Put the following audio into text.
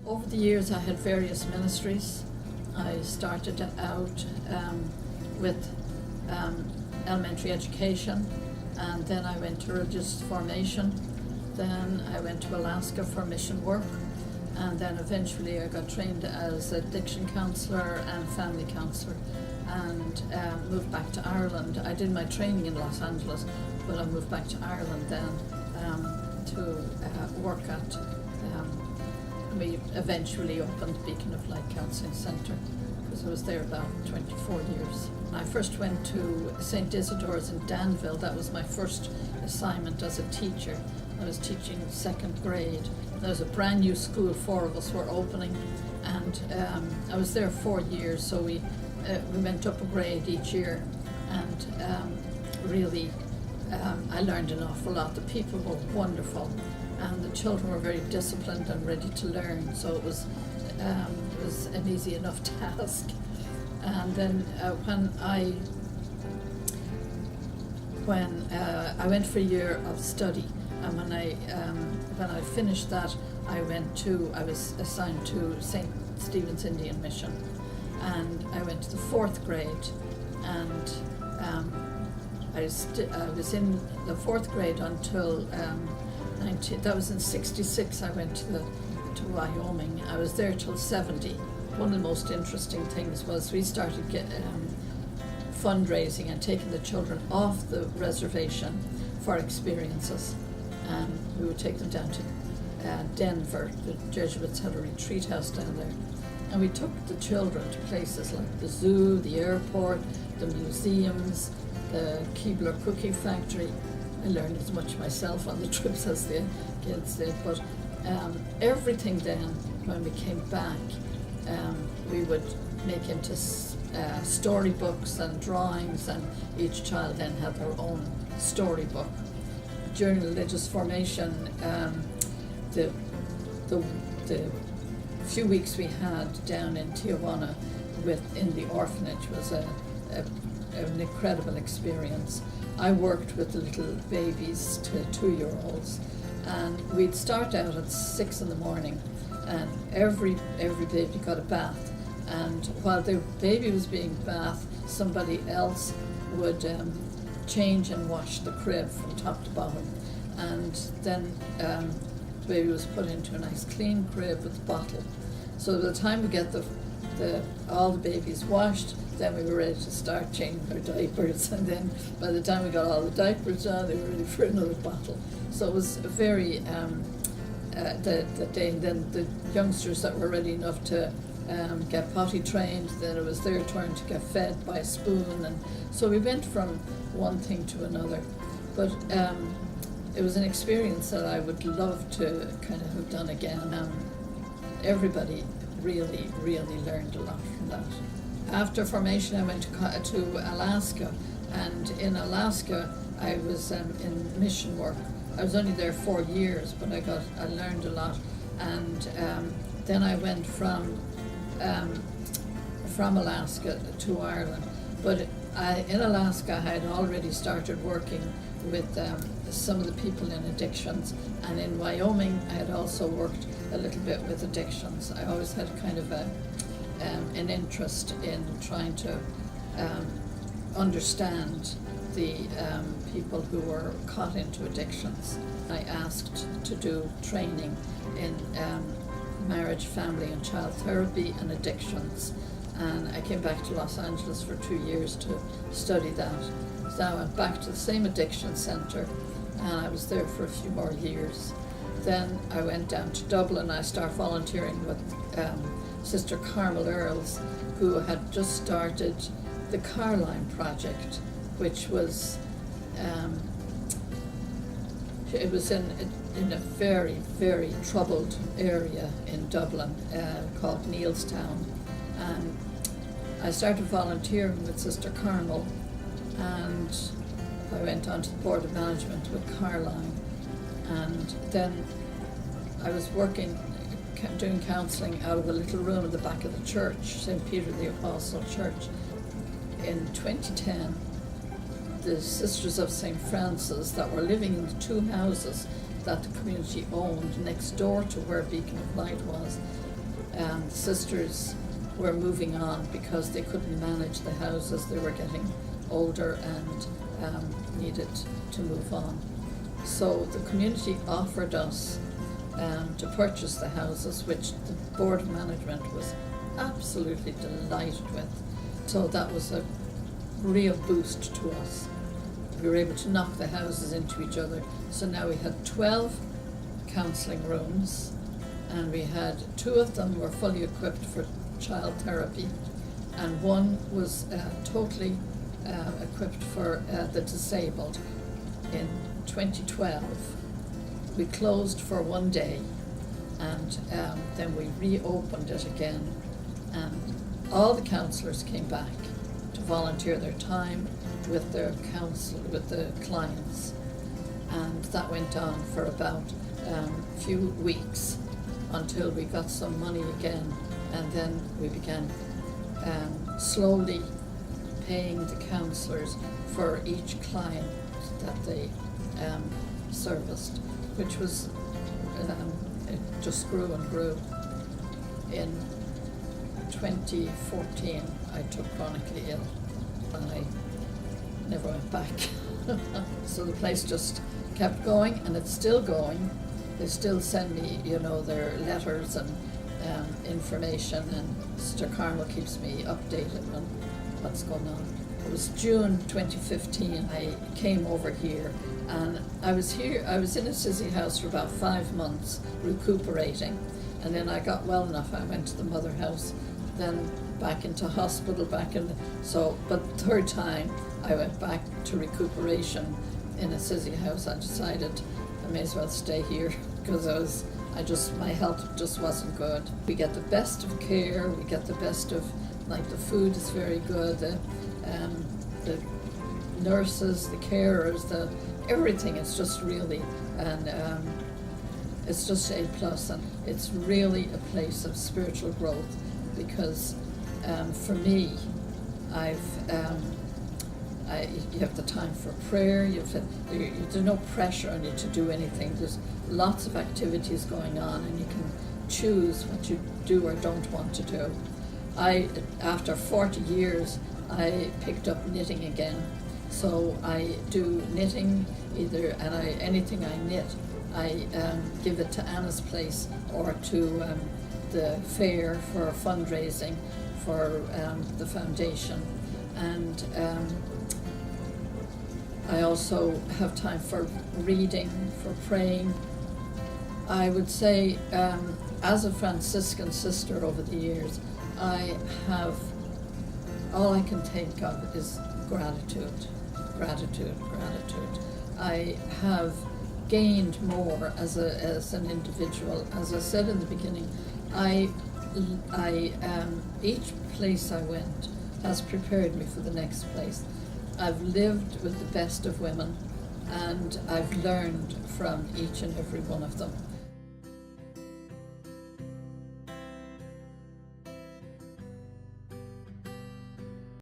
Over the years I had various ministries. I started out with elementary education, and then I went to religious formation. Then I went to Alaska for mission work, and then eventually I got trained as addiction counsellor and family counsellor, and moved back to Ireland. I did my training in Los Angeles, but I moved back to Ireland then to work at, we eventually opened Beacon of Light Counselling Centre, because I was there about 24 years. I first went to St. Isidore's in Danville. That was my first assignment as a teacher. I was teaching second grade. There was a brand new school, 4 of us were opening, and I was there 4 years, so we went up a grade each year, and really I learned an awful lot. The people were wonderful, and the children were very disciplined and ready to learn, so it was an easy enough task. And then when I went for a year of study, and when I finished that, I was assigned to St. Stephen's Indian Mission, and I went to the 4th grade, and I was in the 4th grade until that was in '66. I went to Wyoming. I was there till '70. One of the most interesting things was we started fundraising and taking the children off the reservation for experiences. And we would take them down to Denver. The Jesuits had a retreat house down there. And we took the children to places like the zoo, the airport, the museums, the Keebler Cookie Factory. I learned as much myself on the trips as the kids did. But everything then, when we came back, we would make into storybooks and drawings, and each child then had their own storybook. During religious formation, the few weeks we had down in Tijuana in the orphanage was an incredible experience. I worked with little babies to 2-year-olds, and we'd start out at 6 in the morning, and every baby got a bath, and while the baby was being bathed, somebody else would change and wash the crib from top to bottom, and then the baby was put into a nice clean crib with a bottle. So by the time we get all the babies washed, then we were ready to start changing their diapers, and then by the time we got all the diapers on, they were ready for another bottle. So it was a very the day, and then the youngsters that were ready enough to get potty trained, then it was their turn to get fed by a spoon, and so we went from one thing to another. But it was an experience that I would love to kind of have done again. Everybody really learned a lot from that. After formation, I went to Alaska, and in Alaska I was in mission work. I was only there 4 years, but I learned a lot, and then I went from Alaska to Ireland. But in Alaska, I had already started working with some of the people in addictions, and in Wyoming, I had also worked a little bit with addictions. I always had kind of an interest in trying to understand the people who were caught into addictions. I asked to do training in marriage, family and child therapy and addictions, and I came back to Los Angeles for 2 years to study that. So I went back to the same addiction centre, and I was there for a few more years. Then I went down to Dublin. I started volunteering with Sister Carmel Earls, who had just started the Carline Project, which was it was in a very troubled area in Dublin called Neilstown, and I started volunteering with Sister Carmel, and I went on to the Board of Management with Carline, and then I was doing counselling out of a little room in the back of the church, St. Peter the Apostle Church. In 2010, the Sisters of St. Francis that were living in the 2 houses that the community owned next door to where Beacon of Light was, sisters were moving on because they couldn't manage the houses. They were getting older and needed to move on. So the community offered us to purchase the houses, which the Board of Management was absolutely delighted with. So that was a real boost to us. We were able to knock the houses into each other. So now we had 12 counselling rooms, and we had 2 of them were fully equipped for child therapy, and 1 was totally equipped for the disabled. In 2012, we closed for 1 day, and then we reopened it again, and all the counsellors came back to volunteer their time with their with the clients, and that went on for about a few weeks until we got some money again, and then we began slowly paying the counsellors for each client that they serviced, which was, it just grew and grew. In 2014, I took chronically ill, and I never went back. So the place just kept going, and it's still going. They still send me, their letters and information, and Sister Carmel keeps me updated on what's going on. It was June 2015 I came over here, and I was in Assisi House for about 5 months recuperating, and then I got well enough. I went to the Mother House, then back into hospital, but the 3rd time I went back to recuperation in Assisi House. I decided I may as well stay here because my health just wasn't good. We get the best of care, we get the best of, the food is very good, the nurses, the carers, everything is just really, and it's just A+, and it's really a place of spiritual growth, because for me, you have the time for prayer, there's no pressure on you to do anything. There's lots of activities going on, and you can choose what you do or don't want to do. After 40 years, I picked up knitting again. So I do knitting anything I knit, I give it to Anna's Place or to the fair for fundraising for the foundation. And I also have time for reading, for praying. I would say, as a Franciscan sister over the years, all I can think of is gratitude, gratitude, gratitude. I have gained more as an individual. As I said in the beginning, each place I went has prepared me for the next place. I've lived with the best of women, and I've learned from each and every one of them.